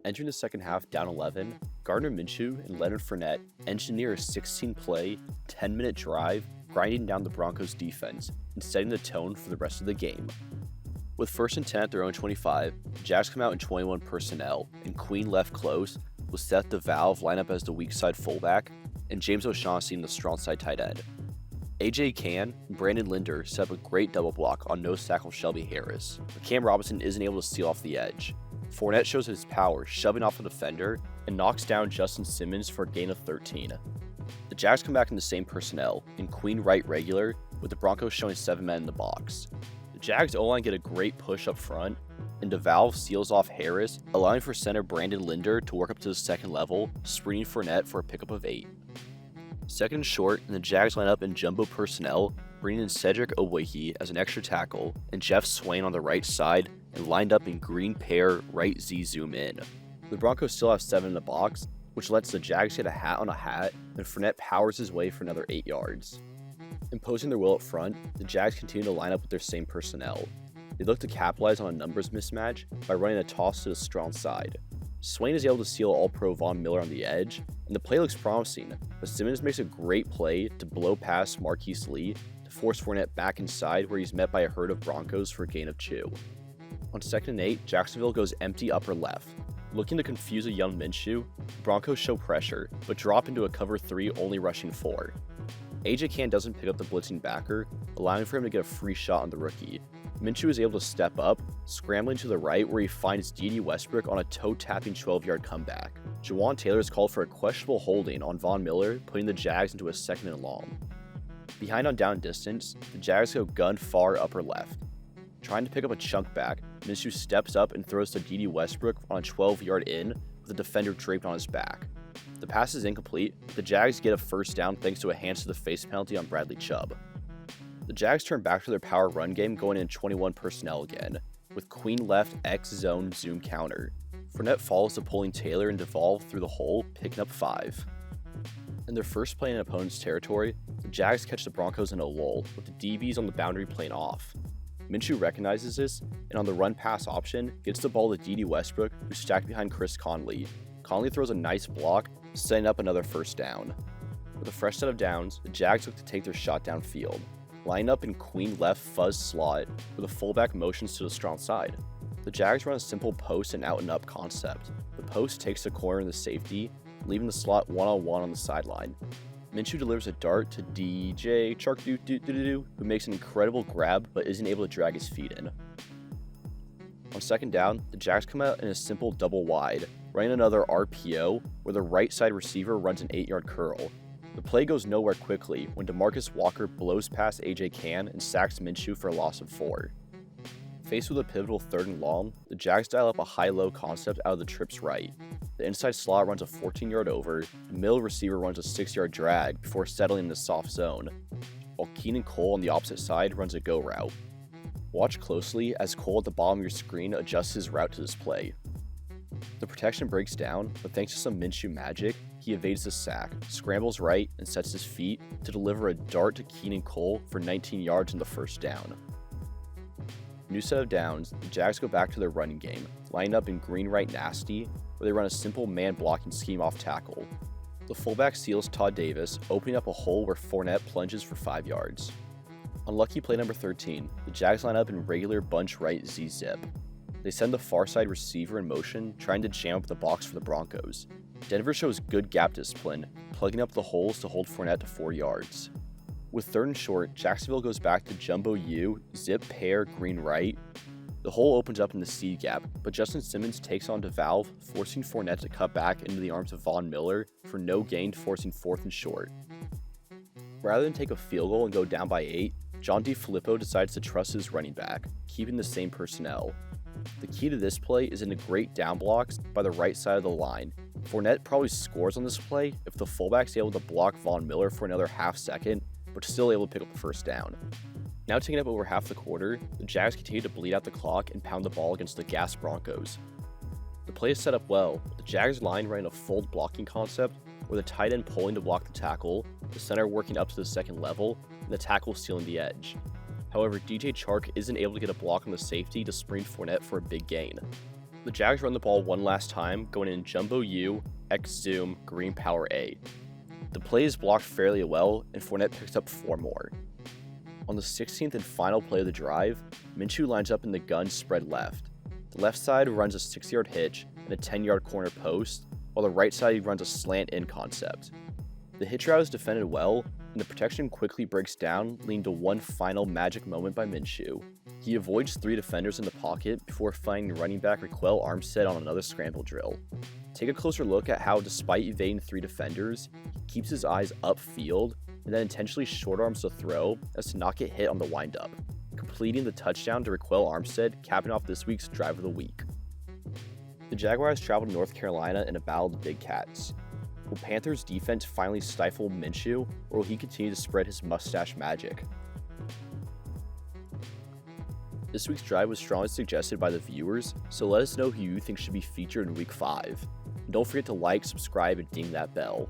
Entering the second half down 11, Gardner Minshew and Leonard Fournette engineer a 16-play, 10-minute drive, grinding down the Broncos' defense and setting the tone for the rest of the game. With 1st and 10 at their own 25, the Jags come out in 21 personnel, and Queen left close, with Seth DeValve line up as the weak side fullback, and James O'Shaughnessy in the strong side tight end. A.J. Cann and Brandon Linder set up a great double block on nose tackle Shelby Harris, but Cam Robinson isn't able to steal off the edge. Fournette shows his power, shoving off the defender, and knocks down Justin Simmons for a gain of 13. The Jags come back in the same personnel, in Queen right regular, with the Broncos showing 7 men in the box. The Jags O-line get a great push up front, and DeValve seals off Harris, allowing for center Brandon Linder to work up to the second level, screening Fournette for a pickup of 8. Second and short, and the Jags line up in jumbo personnel, bringing in Cedric Oweki as an extra tackle, and Jeff Swain on the right side, and lined up in green pair right Z zoom in. The Broncos still have 7 in the box, which lets the Jags get a hat on a hat, and Fournette powers his way for another 8 yards. Imposing their will up front, the Jags continue to line up with their same personnel. They look to capitalize on a numbers mismatch by running a toss to the strong side. Swain is able to seal All-Pro Von Miller on the edge, and the play looks promising, but Simmons makes a great play to blow past Marquise Lee to force Fournette back inside where he's met by a herd of Broncos for a gain of 2. On 2nd and 8, Jacksonville goes empty upper left. Looking to confuse a young Minshew, the Broncos show pressure, but drop into a cover 3 only rushing 4. A.J. Cann doesn't pick up the blitzing backer, allowing for him to get a free shot on the rookie. Minshew is able to step up, scrambling to the right where he finds D.D. Westbrook on a toe-tapping 12-yard comeback. Jawan Taylor is called for a questionable holding on Von Miller, putting the Jags into a 2nd and long. Behind on down distance, the Jags go gun far upper left. Trying to pick up a chunk back, Minshew steps up and throws to D.D. Westbrook on a 12-yard in with a defender draped on his back. The pass is incomplete, but the Jags get a first down thanks to a hands to the face penalty on Bradley Chubb. The Jags turn back to their power run game going in 21 personnel again, with Queen left X zone zoom counter. Fournette follows the pulling Taylor and DeValve through the hole, picking up 5. In their first play in opponent's territory, the Jags catch the Broncos in a lull, with the DBs on the boundary playing off. Minshew recognizes this, and on the run-pass option, gets the ball to D.D. Westbrook, who's stacked behind Chris Conley. Conley throws a nice block, setting up another first down. With a fresh set of downs, the Jags look to take their shot downfield. Line up in Queen left fuzz slot, where the fullback motions to the strong side. The Jags run a simple post and out-and-up concept. The post takes the corner in the safety, leaving the slot one-on-one on the sideline. Minshew delivers a dart to DJ Chark who makes an incredible grab but isn't able to drag his feet in. On 2nd down, the Jags come out in a simple double wide, running another RPO where the right side receiver runs an 8-yard curl. The play goes nowhere quickly when DeMarcus Walker blows past A.J. Cann and sacks Minshew for a loss of 4. Faced with a pivotal 3rd and long, the Jags dial up a high-low concept out of the trips right. The inside slot runs a 14-yard over, the middle receiver runs a 6-yard drag before settling in the soft zone, while Keenan Cole on the opposite side runs a go route. Watch closely as Cole at the bottom of your screen adjusts his route to this play. The protection breaks down, but thanks to some Minshew magic, he evades the sack, scrambles right, and sets his feet to deliver a dart to Keenan Cole for 19 yards in the first down. New set of downs, the Jags go back to their running game, lined up in green right nasty, where they run a simple man-blocking scheme off tackle. The fullback seals Todd Davis, opening up a hole where Fournette plunges for 5 yards. On lucky play number 13, the Jags line up in regular bunch right Z-zip. They send the far side receiver in motion, trying to jam up the box for the Broncos. Denver shows good gap discipline, plugging up the holes to hold Fournette to 4 yards. With 3rd and short, Jacksonville goes back to jumbo U, zip pair, green right. The hole opens up in the C gap, but Justin Simmons takes on DeValve, forcing Fournette to cut back into the arms of Von Miller for no gain, forcing 4th and short. Rather than take a field goal and go down by 8, John DeFilippo decides to trust his running back, keeping the same personnel. The key to this play is in the great down blocks by the right side of the line. Fournette probably scores on this play if the fullback's able to block Von Miller for another half second, but still able to pick up the first down. Now taking up over half the quarter, the Jags continue to bleed out the clock and pound the ball against the gassed Broncos. The play is set up well, with the Jags line running a fold blocking concept where the tight end pulling to block the tackle, the center working up to the second level, and the tackle sealing the edge. However, DJ Chark isn't able to get a block on the safety to screen Fournette for a big gain. The Jags run the ball one last time, going in jumbo U, X zoom, green power A. The play is blocked fairly well, and Fournette picks up 4 more. On the 16th and final play of the drive, Minshew lines up in the gun spread left. The left side runs a 6-yard hitch and a 10-yard corner post, while the right side runs a slant-in concept. The hitch route is defended well, and the protection quickly breaks down, leading to one final magic moment by Minshew. He avoids 3 defenders in the pocket before finding running back Raquel Armstead on another scramble drill. Take a closer look at how, despite evading 3 defenders, he keeps his eyes upfield and then intentionally short arms the throw as to not get hit on the windup, completing the touchdown to Raquel Armstead, capping off this week's Drive of the Week. The Jaguars travel to North Carolina in a battle of the Big Cats. Will Panthers' defense finally stifle Minshew, or will he continue to spread his mustache magic? This week's drive was strongly suggested by the viewers, so let us know who you think should be featured in Week 5. And don't forget to like, subscribe, and ding that bell.